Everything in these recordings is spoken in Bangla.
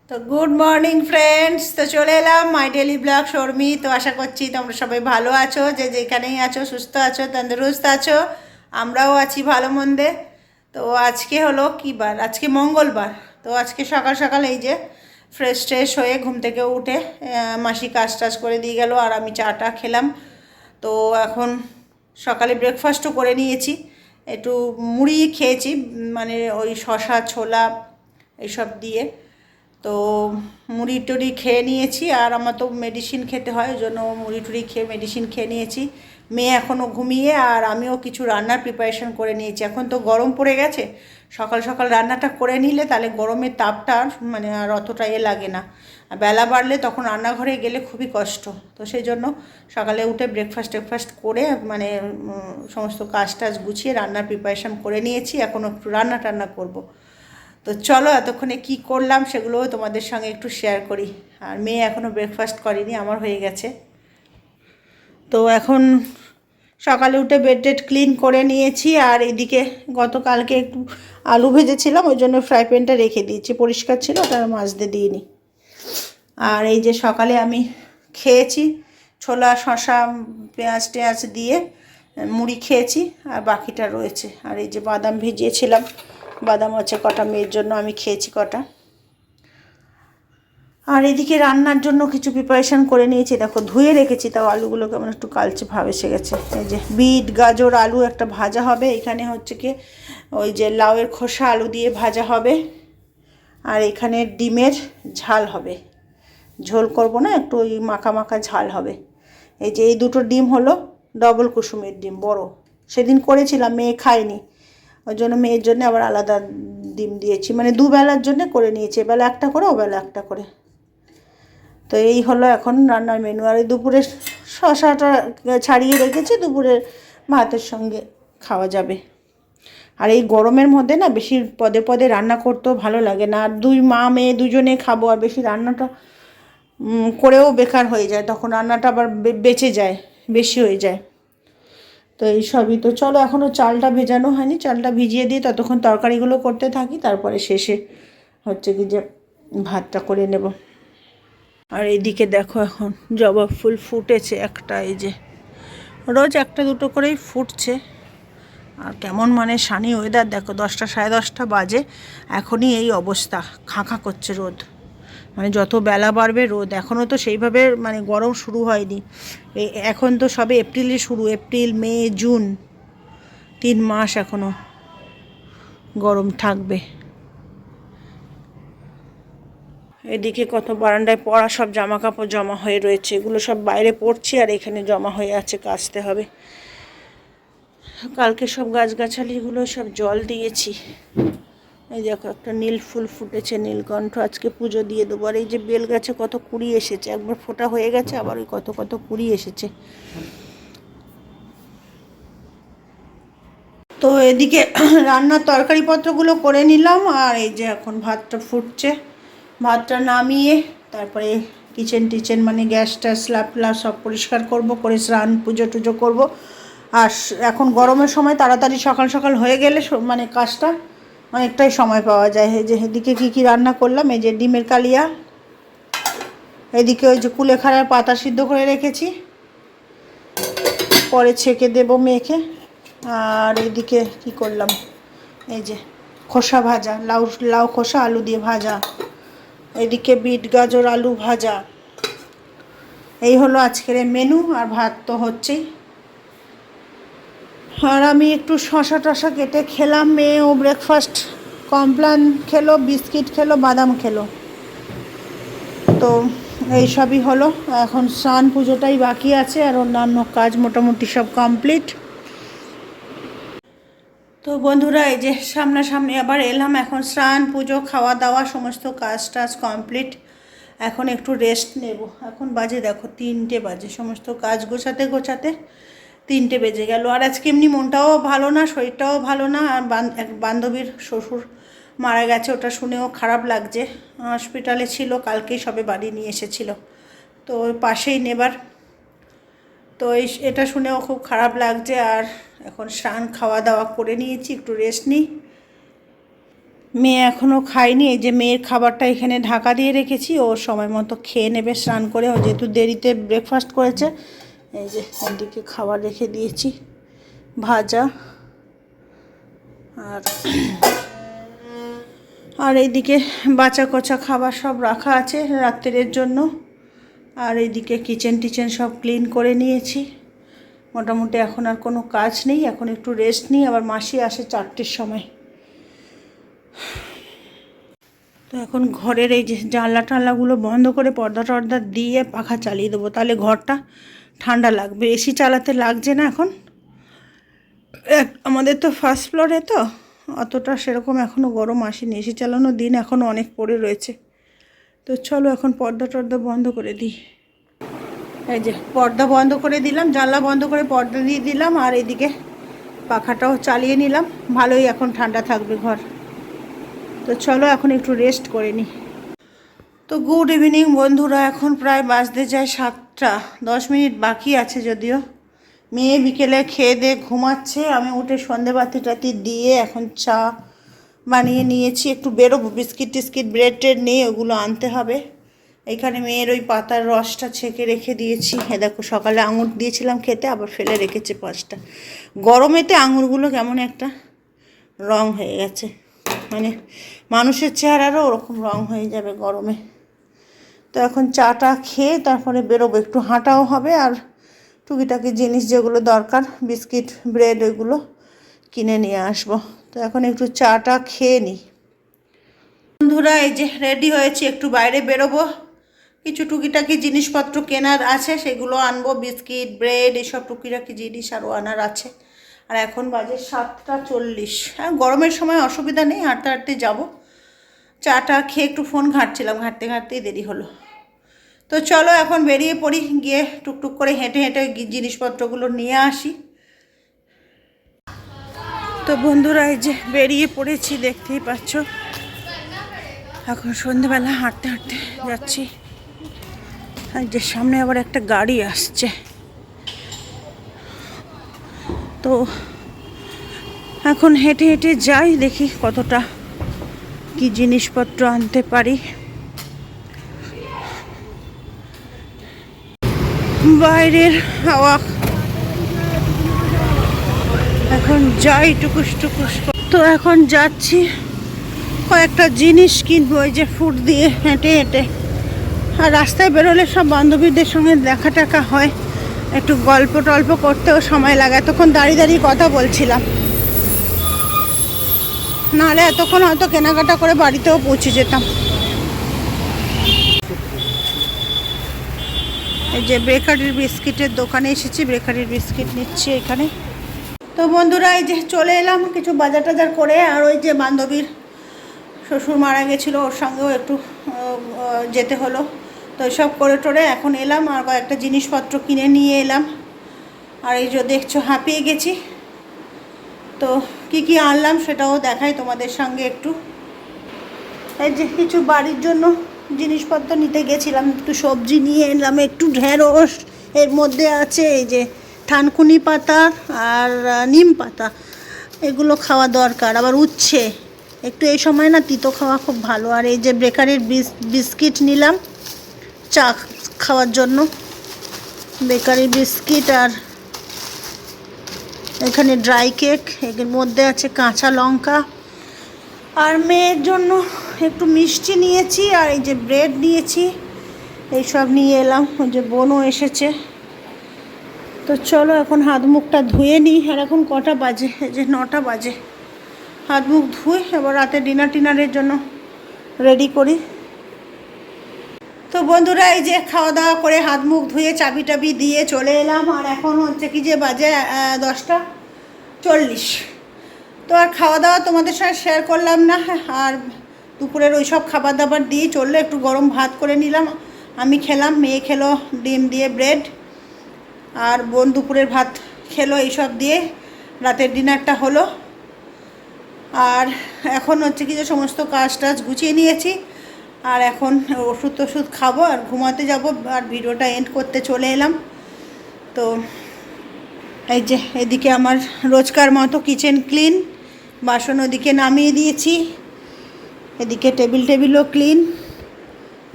তো গুড মর্নিং ফ্রেন্ডস, তো চলে এলাম মাই ডেলি ব্লগ শর্মি। তো আশা করছি তোমরা সবাই ভালো আছো, যে যেখানেই আছো সুস্থ আছো, তন্দুরুস্ত আছো। আমরাও আছি ভালো মন্দে। তো আজকে হলো কী বার? আজকে মঙ্গলবার। তো আজকে সকাল সকাল এই যে ফ্রেশ ট্রেশ হয়ে ঘুম থেকে উঠে মাসি কাজ টাজ করে দিয়ে গেল, আর আমি চাটা খেলাম। তো এখন সকালে ব্রেকফাস্টও করে নিয়েছি, একটু মুড়ি খেয়েছি, মানে ওই শশা ছোলা এইসব দিয়ে। তো মুড়ি টুড়ি খেয়ে নিয়েছি, আর আমার তো মেডিসিন খেতে হয়, ওই জন্য মুড়ি টুড়ি খেয়ে মেডিসিন খেয়ে নিয়েছি। মেয়ে এখনও ঘুমিয়ে, আর আমিও কিছু রান্নার প্রিপারেশন করে নিয়েছি। এখন তো গরম পড়ে গেছে, সকাল সকাল রান্নাটা করে নিলে তাহলে গরমের তাপটা মানে আর অতটা লাগে না। আর বেলা বাড়লে তখন রান্নাঘরে গেলে খুবই কষ্ট। তো সেই জন্য সকালে উঠে টেকফাস্ট করে মানে সমস্ত কাজ টাজ গুছিয়ে রান্নার প্রিপারেশন করে নিয়েছি। এখন একটু রান্না টান্না করব। তো চলো এতক্ষণে কি করলাম সেগুলোও তোমাদের সঙ্গে একটু শেয়ার করি। আর মেয়ে এখনও ব্রেকফাস্ট করেনি, আমার হয়ে গেছে। তো এখন সকালে উঠে বেড টেড ক্লিন করে নিয়েছি, আর এদিকে গতকালকে একটু আলু ভেজেছিলাম, ওই জন্য ফ্রাই প্যানটা রেখে দিয়েছি, পরিষ্কার ছিল, ওটা মাজতে দিইনি। আর এই যে সকালে আমি খেয়েছি ছোলা শশা পেঁয়াজ টেঁয়াজ দিয়ে মুড়ি খেয়েছি, আর বাকিটা রয়েছে। আর এই যে বাদাম ভিজিয়েছিলাম, বাদাম হচ্ছে কটা, মেয়ের জন্য আমি খেয়েছি কটা। আর এদিকে রান্নার জন্য কিছু প্রিপারেশান করে নিয়েছি, দেখো ধুয়ে রেখেছি, তাও আলুগুলো কেমন একটু কালচে ভাব এসে গেছে। এই যে বিট গাজর আলু একটা ভাজা হবে, এখানে হচ্ছে কি ওই যে লাউয়ের খোসা আলু দিয়ে ভাজা হবে, আর এখানে ডিমের ঝাল হবে। ঝোল করব না, একটু ওই মাখা মাখা ঝাল হবে। এই যে এই দুটো ডিম হলো ডবল কুসুমের ডিম, বড়, সেদিন করেছিলাম, মেয়ে খায়নি, ওই জন্য মেয়ের জন্য আবার আলাদা ডিম দিয়েছি, মানে দুবেলার জন্য করে নিয়েছি, এবেলা একটা করে ওবেলা একটা করে। তো এই হলো এখন রান্নার মেনু। আর এই দুপুরে শশাটা ছাড়িয়ে রেখেছি, দুপুরের ভাতের সঙ্গে খাওয়া যাবে। আর এই গরমের মধ্যে না বেশি পদে পদে রান্না করতেও ভালো লাগে না, আর দুই মা মেয়ে দুজনে খাবো, আর বেশি রান্নাটা করেও বেকার হয়ে যায়, তখন রান্নাটা আবার বেঁচে যায়, বেশি হয়ে যায়। তো এই সবই। তো চলো, এখনও চালটা ভেজানো হয়নি, চালটা ভিজিয়ে দিয়ে ততক্ষণ তরকারিগুলো করতে থাকি, তারপরে শেষে হচ্ছে কি যে ভাতটা করে নেব। আর এইদিকে দেখো এখন জবা ফুল ফুটেছে একটা, এই যে রোজ একটা দুটো করেই ফুটছে। আর কেমন মানে সানি ওয়েদার দেখো, 10টা সাড়ে 10টা বাজে, এখনই এই অবস্থা, খাঁ খাঁ করছে রোদ। মানে যত বেলা বাড়বে রোদ, এখনও তো সেইভাবে মানে গরম শুরু হয়নি। এখন তো সবে এপ্রিলে শুরু, এপ্রিল মে জুন, 3 মাস এখনও গরম থাকবে। এদিকে কত বারান্দায় পড়া সব জামা কাপড় জমা হয়ে রয়েছে, এগুলো সব বাইরে পড়ছি, আর এখানে জমা হয়ে আছে, কাচতে হবে। কালকে সব গাছগাছালিগুলো সব জল দিয়েছি। এই দেখো একটা নীল ফুল ফুটেছে, নীলকণ্ঠ, আজকে পুজো দিয়ে দেবো। আর এই যে বেল গাছে কত কুড়ি এসেছে, একবার ফোটা হয়ে গেছে, আবার ওই কত কত কুড়ি এসেছে। তো এদিকে রান্নার তরকারিপত্রগুলো করে নিলাম, আর এই যে এখন ভাতটা ফুটছে, ভাতটা নামিয়ে তারপরে কিচেন টিচেন মানে গ্যাসটা স্ল্যাব ফ্ল্যাব সব পরিষ্কার করব, করে স্নান পুজো টুজো করবো। আর এখন গরমের সময় তাড়াতাড়ি সকাল সকাল হয়ে গেলে মানে কাজটা অনেকটাই সময় পাওয়া যায়। এই যে এদিকে কী কী রান্না করলাম, এই যে ডিমের কালিয়া, এদিকে ওই যে কুলেখাড়ার পাতা সিদ্ধ করে রেখেছি, পরে ছেঁকে দেবো মেখে। আর এদিকে কি করলাম, এই যে খোসা ভাজা, লাউ লাউ খোসা আলু দিয়ে ভাজা, এদিকে বিট গাজর আলু ভাজা। এই হলো আজকের মেনু, আর ভাত তো হচ্ছেই। আর আমি একটু শশা টশা কেটে খেলাম, মেয়েও ব্রেকফাস্ট কমপ্লান খেলো, বিস্কিট খেলো, বাদাম খেলো। তো এই সবই হলো, এখন স্নান পুজোটাই বাকি আছে, আর অন্যান্য কাজ মোটামুটি সব কমপ্লিট। তো বন্ধুরা, এই যে সামনাসামনি আবার এলাম, এখন স্নান পুজো খাওয়া দাওয়া সমস্ত কাজ টাজ কমপ্লিট, এখন একটু রেস্ট নেব। এখন বাজে দেখো 3টে বাজে, সমস্ত কাজ গোছাতে গোছাতে 3টে বেজে গেল। আর আজকে এমনি মনটাও ভালো না, শরীরটাও ভালো না, আর এক বান্ধবীর শ্বশুর মারা গেছে, ওটা শুনেও খারাপ লাগছে। হসপিটালে ছিল, কালকেই সবে বাড়ি নিয়ে এসেছিল, তো ওই পাশেই নেবার। তো এটা শুনেও খুব খারাপ লাগছে। আর এখন স্নান খাওয়া দাওয়া করে নিয়েছি, একটু রেস্ট নিই, মেয়ে এখনও খায়নি, এই যে মেয়ের খাবারটা এখানে ঢাকা দিয়ে রেখেছি, ও সময় মতো খেয়ে নেবে স্নান করে। ও যেহেতু দেরিতে ব্রেকফাস্ট করেছে, এই যে এদিকে খাবার রেখে দিয়েছি, ভাজা। আর আর এইদিকে বাঁচা কচা খাবার সব রাখা আছে রাত্রের জন্য। আর এইদিকে কিচেন টিচেন সব ক্লিন করে নিয়েছি। মোটামুটি এখন আর কোনো কাজ নেই, এখন একটু রেস্ট নিই। আবার মাসি আসে 4টের সময়। তো এখন ঘরের এই যে জানলা টানলাগুলো বন্ধ করে পর্দা টর্দা দিয়ে পাখা চালিয়ে দেবো, তাহলে ঘরটা ঠান্ডা লাগবে। এসি চালাতে লাগছে না এখন। আমাদের তো ফার্স্ট ফ্লোরে, তো অতটা সেরকম এখনও গরম আসেনি। এসি চালানোর দিন এখনও অনেক পড়ে রয়েছে। তো চলো এখন পর্দা টর্দা বন্ধ করে দিই। এই যে পর্দা বন্ধ করে দিলাম, জানলা বন্ধ করে পর্দা দিয়ে দিলাম। আর এদিকে পাখাটাও চালিয়ে নিলাম, ভালোই এখন ঠান্ডা থাকবে ঘর। তো চলো এখন একটু রেস্ট করে নিই। তো গুড ইভিনিং বন্ধুরা, এখন প্রায় বাজতে যায় 7টা, 10 মিনিট বাকি আছে যদিও। মেয়ে বিকেলে খেয়ে দিয়ে ঘুমাচ্ছে, আমি উঠে সন্ধেবাতি টাতি দিয়ে এখন চা বানিয়ে নিয়েছি। একটু বেরোবো, বিস্কিট টিস্কিট ব্রেড ট্রেড নেই, ওগুলো আনতে হবে। এখানে মেয়ের ওই পাতার রসটা ছেঁকে রেখে দিয়েছি। দেখো সকালে আঙুর দিয়েছিলাম খেতে, আবার ফেলে রেখেছে 5টা। গরমেতে আঙুরগুলো কেমন একটা রং হয়ে গেছে, মানে মানুষের চেহারারও ওরকম রং হয়ে যাবে গরমে। তো এখন চাটা খেয়ে তারপরে বেরোবো, একটু হাঁটাও হবে। আর টুকিটাকি জিনিস যেগুলো দরকার, বিস্কিট ব্রেড, ওইগুলো কিনে নিয়ে আসবো। তো এখন একটু চাটা খেয়ে নিই। বন্ধুরা এই যে রেডি হয়েছি, একটু বাইরে বেরোবো। কিছু টুকিটাকি জিনিসপত্র কেনার আছে, সেগুলো আনবো। বিস্কিট ব্রেড এসব টুকিটাকি জিনিস আরও আনার আছে। আর এখন বাজে 7টা 40। হ্যাঁ, গরমের সময় অসুবিধা নেই, হাঁটতে হাঁটতে যাবো। চাটা খেয়ে একটু ফোন ঘাঁটছিলাম, ঘাঁটতে ঘাঁটতেই দেরি হলো। তো চলো এখন বেরিয়ে পড়ি, গিয়ে টুকটুক করে হেঁটে হেঁটে জিনিসপত্রগুলো নিয়ে আসি। তো বন্ধুরা এই যে বেরিয়ে পড়েছি, দেখতেই পাচ্ছ। এখন সন্ধেবেলা হাঁটতে হাঁটতে যাচ্ছি। আর যে সামনে আবার একটা গাড়ি আসছে, তো এখন হেঁটে হেঁটে যাই, দেখি কতটা কি জিনিসপত্র আনতে পারি। বাইরের হাওয়া এখন যাই টুকুস টুকুস। তো এখন যাচ্ছি, কয়েকটা জিনিস কিনবো, ওই যে ফুট দিয়ে হেঁটে হেঁটে। আর রাস্তায় বেরোলে সব বান্ধবীদের সঙ্গে দেখা টাকা হয়, একটু গল্প টল্প করতেও সময় লাগে। এতক্ষণ দাঁড়িয়ে দাঁড়িয়ে কথা বলছিলাম, নাহলে এতক্ষণ হয়তো কেনাকাটা করে বাড়িতেও পৌঁছে যেতাম। এই যে বেকারির বিস্কিটের দোকানে এসেছি, বেকারির বিস্কিট নিচ্ছি এখানে। তো বন্ধুরা এই যে চলে এলাম কিছু বাজার টাজার করে। আর ওই যে বান্ধবীর শ্বশুর মারা গেছিলো, ওর সঙ্গেও একটু যেতে হলো। তো সব করে টোরে এখন এলাম, আর কয়েকটা জিনিসপত্র কিনে নিয়ে এলাম। আর এই যে দেখছো হাঁপিয়ে গেছি। তো কি কি আনলাম সেটাও দেখাই তোমাদের সঙ্গে একটু। এই যে কিছু বাড়ির জন্য জিনিসপত্র নিতে গেছিলাম, একটু সবজি নিয়ে এলাম, একটু ঢেঁড়স, এর মধ্যে আছে এই যে থানকুনি পাতা আর নিম পাতা, এগুলো খাওয়া দরকার। আবার উচ্ছে, একটু এই সময় না তিতো খাওয়া খুব ভালো। আর এই যে বেকারির বিস্কিট নিলাম চা খাওয়ার জন্য, বেকারি বিস্কিট। আর এখানে ড্রাই কেক, এর মধ্যে আছে কাঁচা লঙ্কা। আর মেয়ের জন্য একটু মিষ্টি নিয়েছি, আর এই যে ব্রেড নিয়েছি, এইসব নিয়ে এলাম। ওই যে বোনও এসেছে। তো চলো এখন হাত মুখটা ধুয়ে নিই। আর এখন কটা বাজে? এই যে 9টা বাজে। হাত মুখ ধুই, এবার রাতে ডিনারের জন্য রেডি করি। তো বন্ধুরা এই যে খাওয়া দাওয়া করে হাত মুখ ধুয়ে চাবি টাবি দিয়ে চলে এলাম। আর এখন হচ্ছে কি যে বাজে 10টা 40। তো আর খাওয়া দাওয়া তোমাদের সঙ্গে শেয়ার করলাম না। আর দুপুরের ওই সব খাবার দাবার দিয়ে চললো, একটু গরম ভাত করে নিলাম, আমি খেলাম, মেয়ে খেলো ডিম দিয়ে ব্রেড, আর বোন দুপুরের ভাত খেলো। এইসব দিয়ে রাতের ডিনারটা হলো। আর এখন হচ্ছে কি যে সমস্ত কাজ টাজ গুছিয়ে নিয়েছি। আর এখন ওষুধ খাবো আর ঘুমাতে যাব। আর ভিডিওটা এন্ড করতে চলে এলাম। তো এই যে এদিকে আমার রোজকার মতো কিচেন ক্লিন, বাসন ওদিকে নামিয়ে দিয়েছি। এদিকে টেবিলও ক্লিন,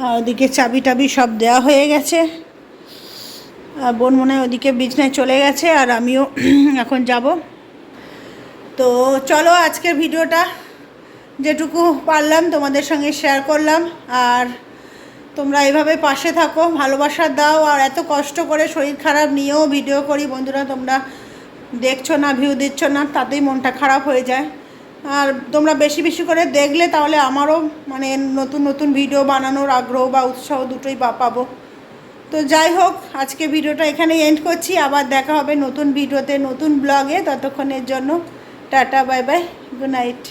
আর ওদিকে চাবি টাবি সব দেওয়া হয়ে গেছে। আর বোন মনে হয় ওদিকে বিছনায় চলে গেছে, আর আমিও এখন যাব। তো চলো আজকের ভিডিওটা যেটুকু পারলাম তোমাদের সঙ্গে শেয়ার করলাম। আর তোমরা এইভাবে পাশে থাকো, ভালোবাসা দাও। আর এত কষ্ট করে শরীর খারাপ নিয়েও ভিডিও করি বন্ধুরা, তোমরা দেখছো না, ভিউ দিচ্ছ না, তাতেই মনটা খারাপ হয়ে যায়। আর তোমরা বেশি বেশি করে দেখলে তাহলে আমারও মানে নতুন নতুন ভিডিও বানানোর আগ্রহ বা উৎসাহ দুটোই পাবো। তো যাই হোক, আজকে ভিডিওটা এখানেই এন্ড করছি। আবার দেখা হবে নতুন ভিডিওতে, নতুন ব্লগে। ততক্ষণের জন্য tata, bye bye, good night.